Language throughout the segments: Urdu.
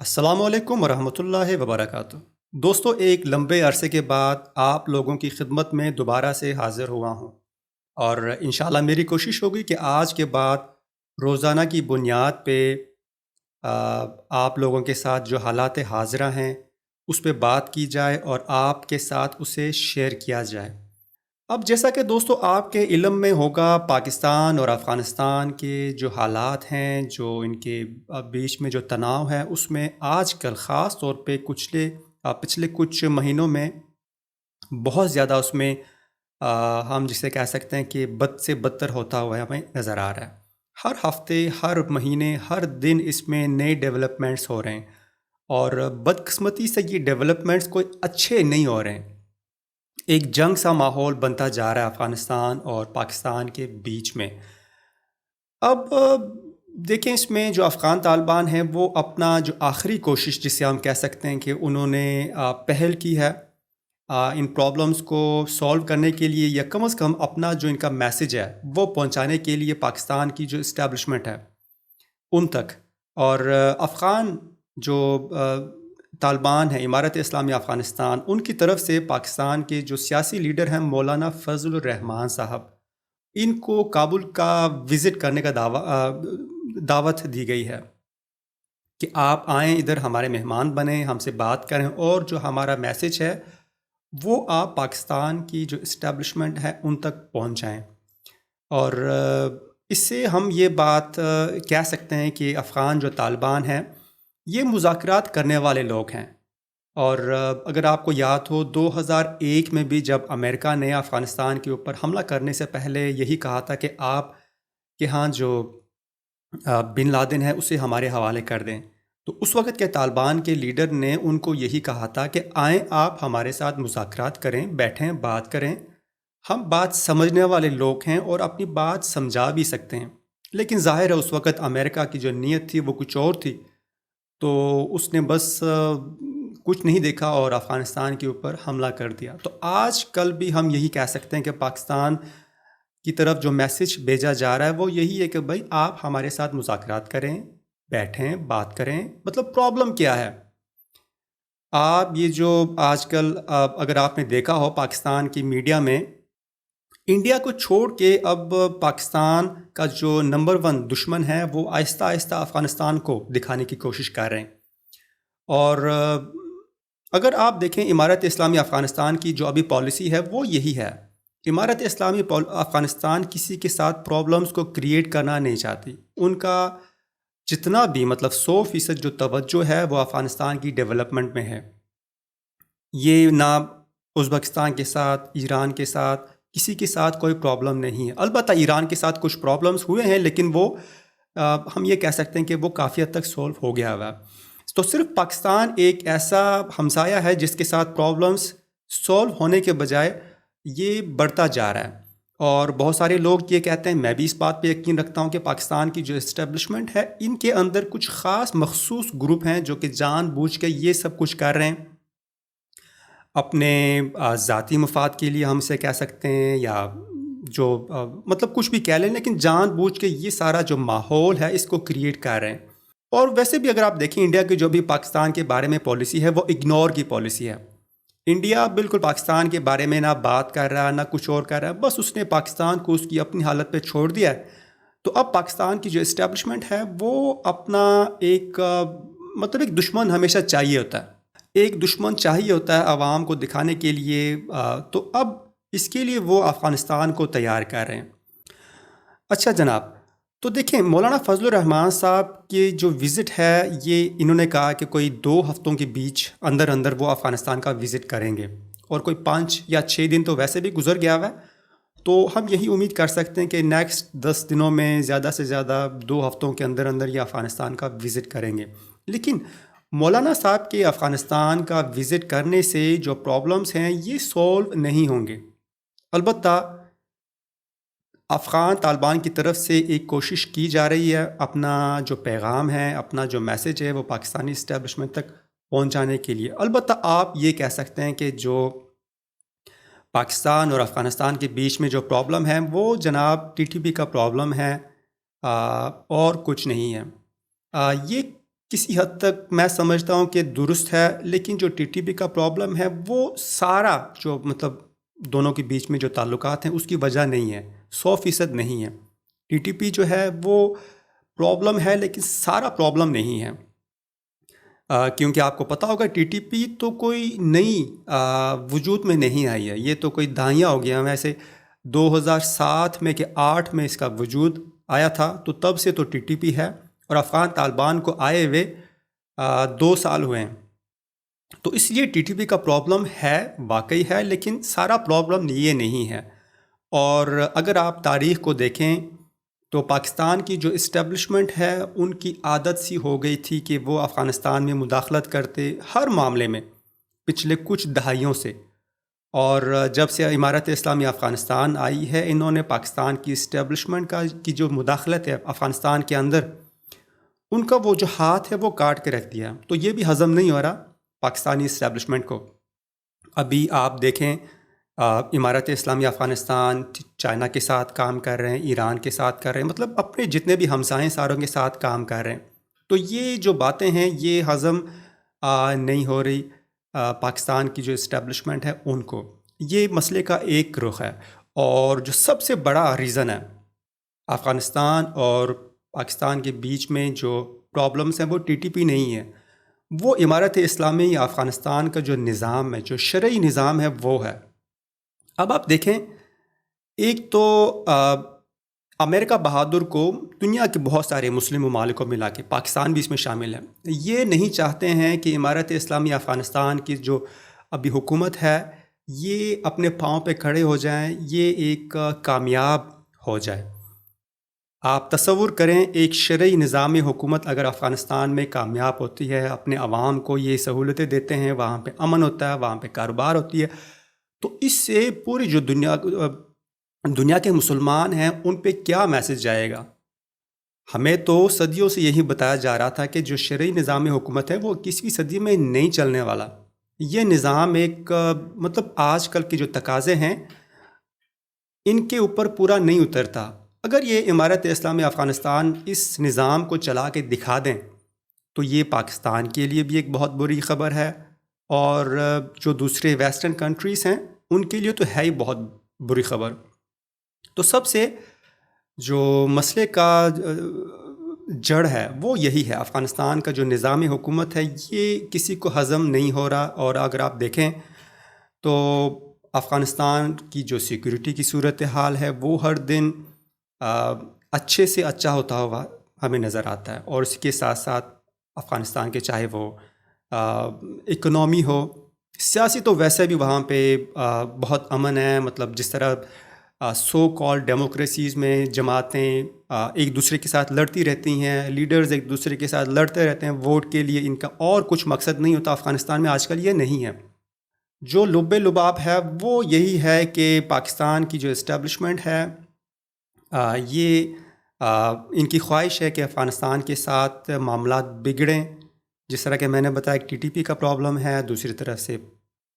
السلام علیکم ورحمۃ اللہ وبرکاتہ۔ دوستو، ایک لمبے عرصے کے بعد آپ لوگوں کی خدمت میں دوبارہ سے حاضر ہوا ہوں، اور انشاءاللہ میری کوشش ہوگی کہ آج کے بعد روزانہ کی بنیاد پہ آپ لوگوں کے ساتھ جو حالات حاضرہ ہیں اس پہ بات کی جائے اور آپ کے ساتھ اسے شیئر کیا جائے۔ اب جیسا کہ دوستو آپ کے علم میں ہوگا، پاکستان اور افغانستان کے جو حالات ہیں، جو ان کے بیچ میں جو تناؤ ہے، اس میں آج کل خاص طور پہ پچھلے کچھ مہینوں میں بہت زیادہ اس میں ہم جسے کہہ سکتے ہیں کہ بد سے بدتر ہوتا ہوا ہمیں نظر آ رہا ہے۔ ہر ہفتے، ہر مہینے، ہر دن اس میں نئے ڈیولپمنٹس ہو رہے ہیں، اور بدقسمتی سے یہ ڈیولپمنٹس کوئی اچھے نہیں ہو رہے ہیں۔ ایک جنگ سا ماحول بنتا جا رہا ہے افغانستان اور پاکستان کے بیچ میں۔ اب دیکھیں، اس میں جو افغان طالبان ہیں وہ اپنا جو آخری کوشش جسے ہم کہہ سکتے ہیں کہ انہوں نے پہل کی ہے ان پرابلمس کو سولو کرنے کے لیے، یا کم از کم اپنا جو ان کا میسج ہے وہ پہنچانے کے لیے پاکستان کی جو اسٹیبلشمنٹ ہے ان تک۔ اور افغان جو طالبان ہیں، امارت اسلامی افغانستان، ان کی طرف سے پاکستان کے جو سیاسی لیڈر ہیں مولانا فضل الرحمان صاحب، ان کو کابل کا وزٹ کرنے کا دعوت دی گئی ہے کہ آپ آئیں ادھر، ہمارے مہمان بنیں، ہم سے بات کریں، اور جو ہمارا میسج ہے وہ آپ پاکستان کی جو اسٹیبلشمنٹ ہے ان تک پہنچائیں۔ اور اس سے ہم یہ بات کہہ سکتے ہیں کہ افغان جو طالبان ہیں یہ مذاکرات کرنے والے لوگ ہیں۔ اور اگر آپ کو یاد ہو، 2001 میں بھی جب امریکہ نے افغانستان کے اوپر حملہ کرنے سے پہلے یہی کہا تھا کہ آپ کے ہاں جو بن لادن ہے اسے ہمارے حوالے کر دیں، تو اس وقت کے طالبان کے لیڈر نے ان کو یہی کہا تھا کہ آئیں، آپ ہمارے ساتھ مذاکرات کریں، بیٹھیں، بات کریں، ہم بات سمجھنے والے لوگ ہیں اور اپنی بات سمجھا بھی سکتے ہیں۔ لیکن ظاہر ہے اس وقت امریکہ کی جو نیت تھی وہ کچھ اور تھی، تو اس نے بس کچھ نہیں دیکھا اور افغانستان کے اوپر حملہ کر دیا۔ تو آج کل بھی ہم یہی کہہ سکتے ہیں کہ پاکستان کی طرف جو میسج بھیجا جا رہا ہے وہ یہی ہے کہ بھائی آپ ہمارے ساتھ مذاکرات کریں، بیٹھیں، بات کریں۔ مطلب پرابلم کیا ہے؟ آپ یہ جو آج کل اگر آپ نے دیکھا ہو پاکستان کی میڈیا میں، انڈیا کو چھوڑ کے اب پاکستان کا جو نمبر 1 دشمن ہے وہ آہستہ آہستہ افغانستان کو دکھانے کی کوشش کر رہے ہیں۔ اور اگر آپ دیکھیں امارت اسلامی افغانستان کی جو ابھی پالیسی ہے وہ یہی ہے۔ امارت اسلامی افغانستان کسی کے ساتھ پرابلمز کو کریٹ کرنا نہیں چاہتی۔ ان کا جتنا بھی 100% جو توجہ ہے وہ افغانستان کی ڈیولپمنٹ میں ہے۔ یہ نہ ازبکستان کے ساتھ، ایران کے ساتھ، کسی کے ساتھ کوئی پرابلم نہیں ہے۔ البتہ ایران کے ساتھ کچھ پرابلمز ہوئے ہیں، لیکن وہ ہم یہ کہہ سکتے ہیں کہ وہ کافی حد تک سولو ہو گیا ہوا ہے۔ تو صرف پاکستان ایک ایسا ہمسایہ ہے جس کے ساتھ پرابلمز سولو ہونے کے بجائے یہ بڑھتا جا رہا ہے۔ اور بہت سارے لوگ یہ کہتے ہیں، میں بھی اس بات پہ یقین رکھتا ہوں کہ پاکستان کی جو اسٹیبلشمنٹ ہے ان کے اندر کچھ خاص مخصوص گروپ ہیں جو کہ جان بوجھ کے یہ سب کچھ کر رہے ہیں اپنے ذاتی مفاد کے لیے، ہم سے کہہ سکتے ہیں، یا جو مطلب کچھ بھی کہہ لیں، لیکن جان بوجھ کے یہ سارا جو ماحول ہے اس کو کریٹ کر رہے ہیں۔ اور ویسے بھی اگر آپ دیکھیں انڈیا کی جو بھی پاکستان کے بارے میں پالیسی ہے وہ اگنور کی پالیسی ہے۔ انڈیا بالکل پاکستان کے بارے میں نہ بات کر رہا نہ کچھ اور کر رہا ہے، بس اس نے پاکستان کو اس کی اپنی حالت پہ چھوڑ دیا ہے۔ تو اب پاکستان کی جو اسٹیبلشمنٹ ہے وہ اپنا ایک ایک دشمن ہمیشہ چاہیے ہوتا ہے، ایک دشمن چاہیے ہوتا ہے عوام کو دکھانے کے لیے۔ تو اب اس کے لیے وہ افغانستان کو تیار کر رہے ہیں۔ اچھا جناب، تو دیکھیں مولانا فضل الرحمان صاحب کی جو وزٹ ہے، یہ انہوں نے کہا کہ کوئی 2 ہفتوں کے بیچ اندر وہ افغانستان کا وزٹ کریں گے، اور کوئی 5 یا 6 دن تو ویسے بھی گزر گیا ہوا ہے۔ تو ہم یہی امید کر سکتے ہیں کہ نیکسٹ 10 دنوں میں زیادہ سے زیادہ 2 ہفتوں کے اندر یہ افغانستان کا وزٹ کریں گے۔ لیکن مولانا صاحب کے افغانستان کا وزٹ کرنے سے جو پرابلمز ہیں یہ سولو نہیں ہوں گے۔ البتہ افغان طالبان کی طرف سے ایک کوشش کی جا رہی ہے اپنا جو پیغام ہے، اپنا جو میسج ہے وہ پاکستانی اسٹیبلشمنٹ تک پہنچانے کے لیے۔ البتہ آپ یہ کہہ سکتے ہیں کہ جو پاکستان اور افغانستان کے بیچ میں جو پرابلم ہے وہ جناب ٹی ٹی پی کا پرابلم ہے، اور کچھ نہیں ہے۔ یہ کسی حد تک میں سمجھتا ہوں کہ درست ہے، لیکن جو ٹی ٹی پی کا پرابلم ہے وہ سارا جو مطلب دونوں کے بیچ میں جو تعلقات ہیں اس کی وجہ نہیں ہے، 100% نہیں ہے۔ ٹی ٹی پی جو ہے وہ پرابلم ہے لیکن سارا پرابلم نہیں ہے، کیونکہ آپ کو پتہ ہوگا ٹی ٹی پی تو کوئی نئی وجود میں نہیں آئی ہے، یہ تو کوئی دھائیاں ہو گیا ویسے 2007 میں کہ 8 میں اس کا وجود آیا تھا، تو تب سے تو ٹی ٹی پی ہے، اور افغان طالبان کو آئے ہوئے 2 سال ہوئے ہیں۔ تو اس لیے ٹی ٹی پی کا پرابلم ہے، واقعی ہے، لیکن سارا پرابلم یہ نہیں ہے۔ اور اگر آپ تاریخ کو دیکھیں تو پاکستان کی جو اسٹیبلشمنٹ ہے ان کی عادت سی ہو گئی تھی کہ وہ افغانستان میں مداخلت کرتے ہر معاملے میں پچھلے کچھ دہائیوں سے، اور جب سے امارت اسلامی افغانستان آئی ہے انہوں نے پاکستان کی اسٹیبلشمنٹ کی جو مداخلت ہے افغانستان کے اندر، ان کا وہ جو ہاتھ ہے وہ کاٹ کے رکھ دیا۔ تو یہ بھی ہضم نہیں ہو رہا پاکستانی اسٹیبلشمنٹ کو۔ ابھی آپ دیکھیں امارت اسلامی افغانستان چائنا کے ساتھ کام کر رہے ہیں، ایران کے ساتھ کر رہے ہیں، مطلب اپنے جتنے بھی ہمسائیں ساروں کے ساتھ کام کر رہے ہیں۔ تو یہ جو باتیں ہیں یہ ہضم نہیں ہو رہی پاکستان کی جو اسٹیبلشمنٹ ہے ان کو۔ یہ مسئلے کا ایک رخ ہے، اور جو سب سے بڑا ریزن ہے افغانستان اور پاکستان کے بیچ میں جو پرابلمس ہیں وہ ٹی ٹی پی نہیں ہے، وہ امارت اسلامی افغانستان کا جو نظام ہے، جو شرعی نظام ہے وہ ہے۔ اب آپ دیکھیں، ایک تو امریکہ بہادر کو دنیا کے بہت سارے مسلم ممالک کو ملا کے پاکستان بھی اس میں شامل ہے، یہ نہیں چاہتے ہیں کہ امارت اسلامی افغانستان کی جو ابھی حکومت ہے یہ اپنے پاؤں پہ کھڑے ہو جائیں، یہ ایک کامیاب ہو جائے۔ آپ تصور کریں ایک شرعی نظام حکومت اگر افغانستان میں کامیاب ہوتی ہے، اپنے عوام کو یہ سہولتیں دیتے ہیں، وہاں پہ امن ہوتا ہے، وہاں پہ کاروبار ہوتی ہے، تو اس سے پوری جو دنیا کے مسلمان ہیں ان پہ کیا میسج جائے گا؟ ہمیں تو صدیوں سے یہی بتایا جا رہا تھا کہ جو شرعی نظام حکومت ہے وہ 21ویں صدی میں نہیں چلنے والا۔ یہ نظام ایک مطلب آج کل کے جو تقاضے ہیں ان کے اوپر پورا نہیں اترتا۔ اگر یہ امارت اسلامی افغانستان اس نظام کو چلا کے دکھا دیں تو یہ پاکستان کے لیے بھی ایک بہت بری خبر ہے، اور جو دوسرے ویسٹرن کنٹریز ہیں ان کے لیے تو ہے ہی بہت بری خبر۔ تو سب سے جو مسئلے کا جڑ ہے وہ یہی ہے، افغانستان کا جو نظام حکومت ہے یہ کسی کو ہضم نہیں ہو رہا۔ اور اگر آپ دیکھیں تو افغانستان کی جو سیکورٹی کی صورتحال ہے وہ ہر دن اچھے سے اچھا ہوتا ہوا ہمیں نظر آتا ہے، اور اس کے ساتھ ساتھ افغانستان کے چاہے وہ اکنامی ہو، سیاسی تو ویسے بھی وہاں پہ بہت امن ہے، مطلب جس طرح سو کال ڈیموکریسیز میں جماعتیں ایک دوسرے کے ساتھ لڑتی رہتی ہیں، لیڈرز ایک دوسرے کے ساتھ لڑتے رہتے ہیں ووٹ کے لیے، ان کا اور کچھ مقصد نہیں ہوتا۔ افغانستان میں آج کل یہ نہیں ہے۔ جو لب لباب ہے وہ یہی ہے کہ پاکستان کی جو اسٹیبلشمنٹ ہے یہ ان کی خواہش ہے کہ افغانستان کے ساتھ معاملات بگڑیں، جس طرح کہ میں نے بتایا ٹی ٹی پی کا پرابلم ہے، دوسری طرف سے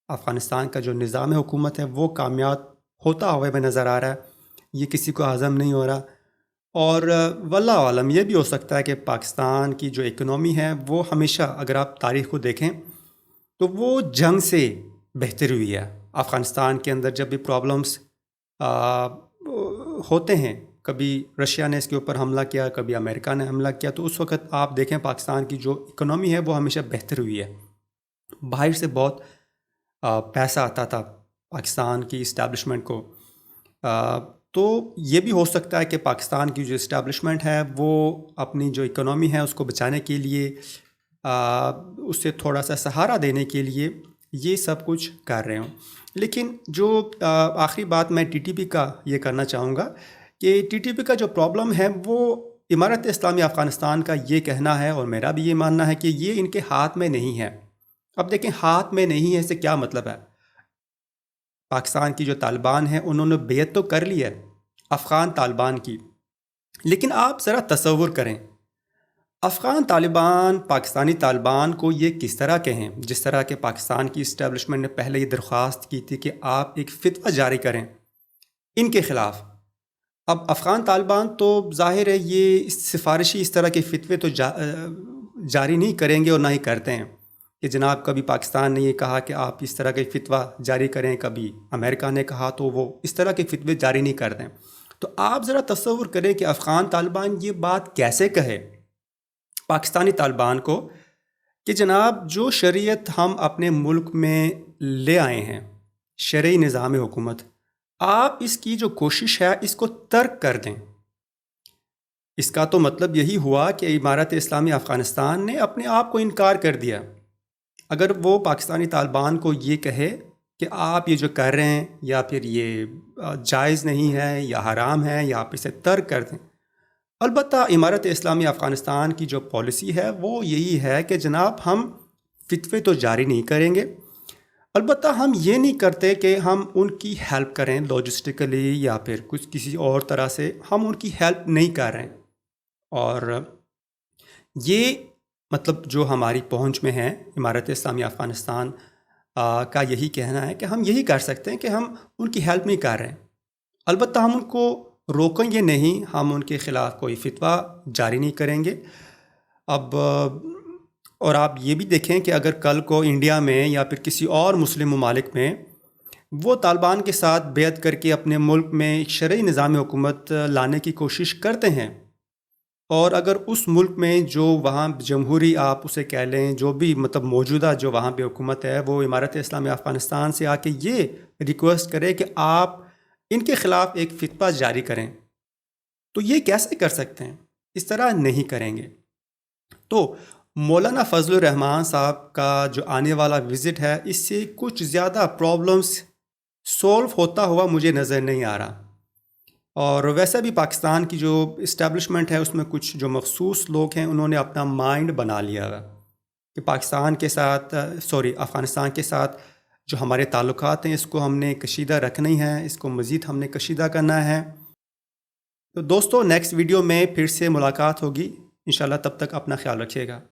افغانستان کا جو نظام حکومت ہے وہ کامیاب ہوتا ہوا میں نظر آ رہا ہے، یہ کسی کو ہضم نہیں ہو رہا۔ اور واللہ عالم یہ بھی ہو سکتا ہے کہ پاکستان کی جو اکنامی ہے وہ ہمیشہ اگر آپ تاریخ کو دیکھیں تو وہ جنگ سے بہتر ہوئی ہے۔ افغانستان کے اندر جب بھی پرابلمس ہوتے ہیں، کبھی رشیا نے اس کے اوپر حملہ کیا، کبھی امریکہ نے حملہ کیا، تو اس وقت آپ دیکھیں پاکستان کی جو اکنامی ہے وہ ہمیشہ بہتر ہوئی ہے۔ باہر سے بہت پیسہ آتا تھا پاکستان کی اسٹیبلشمنٹ کو، تو یہ بھی ہو سکتا ہے کہ پاکستان کی جو اسٹیبلشمنٹ ہے وہ اپنی جو اکنامی ہے اس کو بچانے کے لیے، اس سے تھوڑا سا سہارا دینے کے لیے یہ سب کچھ کر رہے ہوں۔ لیکن جو آخری بات میں ٹی ٹی پی کا یہ کرنا چاہوں گا کہ ٹی ٹی پی کا جو پرابلم ہے وہ امارت اسلامی افغانستان کا یہ کہنا ہے، اور میرا بھی یہ ماننا ہے کہ یہ ان کے ہاتھ میں نہیں ہے۔ اب دیکھیں ہاتھ میں نہیں ہے اس سے کیا مطلب ہے؟ پاکستان کی جو طالبان ہیں انہوں نے بیعت تو کر لی ہے افغان طالبان کی، لیکن آپ ذرا تصور کریں افغان طالبان پاکستانی طالبان کو یہ کس طرح کہیں، جس طرح کہ پاکستان کی اسٹیبلشمنٹ نے پہلے یہ درخواست کی تھی کہ آپ ایک فتویٰ جاری کریں ان کے خلاف۔ اب افغان طالبان تو ظاہر ہے یہ سفارشی اس طرح کے فتوے تو جاری نہیں کریں گے اور نہ ہی کرتے ہیں کہ جناب کبھی پاکستان نے یہ کہا کہ آپ اس طرح کے فتویٰ جاری کریں، کبھی امریکہ نے کہا تو وہ اس طرح کے فتوے جاری نہیں کرتے. تو آپ ذرا تصور کریں کہ افغان طالبان یہ بات کیسے کہے پاکستانی طالبان کو کہ جناب جو شریعت ہم اپنے ملک میں لے آئے ہیں، شرعی نظام حکومت، آپ اس کی جو کوشش ہے اس کو ترک کر دیں. اس کا تو مطلب یہی ہوا کہ امارت اسلامی افغانستان نے اپنے آپ کو انکار کر دیا. اگر وہ پاکستانی طالبان کو یہ کہے کہ آپ یہ جو کر رہے ہیں یا پھر یہ جائز نہیں ہے یا حرام ہے یا آپ اسے ترک کر دیں. البتہ امارت اسلامی افغانستان کی جو پالیسی ہے وہ یہی ہے کہ جناب ہم فتوے تو جاری نہیں کریں گے، البتہ ہم یہ نہیں کرتے کہ ہم ان کی ہیلپ کریں لاجسٹکلی یا پھر کسی اور طرح سے، ہم ان کی ہیلپ نہیں کر رہے ہیں. اور یہ مطلب جو ہماری پہنچ میں ہے امارت اسلامی افغانستان کا یہی کہنا ہے کہ ہم یہی کر سکتے ہیں کہ ہم ان کی ہیلپ نہیں کر رہے ہیں. البتہ ہم ان کو روکیں گے نہیں، ہم ان کے خلاف کوئی فتویٰ جاری نہیں کریں گے. اب اور آپ یہ بھی دیکھیں کہ اگر کل کو انڈیا میں یا پھر کسی اور مسلم ممالک میں وہ طالبان کے ساتھ بیعت کر کے اپنے ملک میں ایک شرعی نظام حکومت لانے کی کوشش کرتے ہیں، اور اگر اس ملک میں جو وہاں جمہوری آپ اسے کہہ لیں جو بھی مطلب موجودہ جو وہاں پہ حکومت ہے وہ امارت اسلامی افغانستان سے آ کے یہ ریکویسٹ کرے کہ آپ ان کے خلاف ایک فتویٰ جاری کریں، تو یہ کیسے کر سکتے ہیں؟ اس طرح نہیں کریں گے. تو مولانا فضل الرحمان صاحب کا جو آنے والا وزٹ ہے اس سے کچھ زیادہ پرابلمس سولو ہوتا ہوا مجھے نظر نہیں آ رہا. اور ویسے بھی پاکستان کی جو اسٹیبلشمنٹ ہے اس میں کچھ جو مخصوص لوگ ہیں انہوں نے اپنا مائنڈ بنا لیا ہے کہ پاکستان کے ساتھ افغانستان کے ساتھ جو ہمارے تعلقات ہیں اس کو ہم نے کشیدہ رکھنا ہی ہے، اس کو مزید ہم نے کشیدہ کرنا ہے. تو دوستو نیکسٹ ویڈیو میں پھر سے ملاقات ہوگی انشاءاللہ، تب تک اپنا خیال رکھیے گا.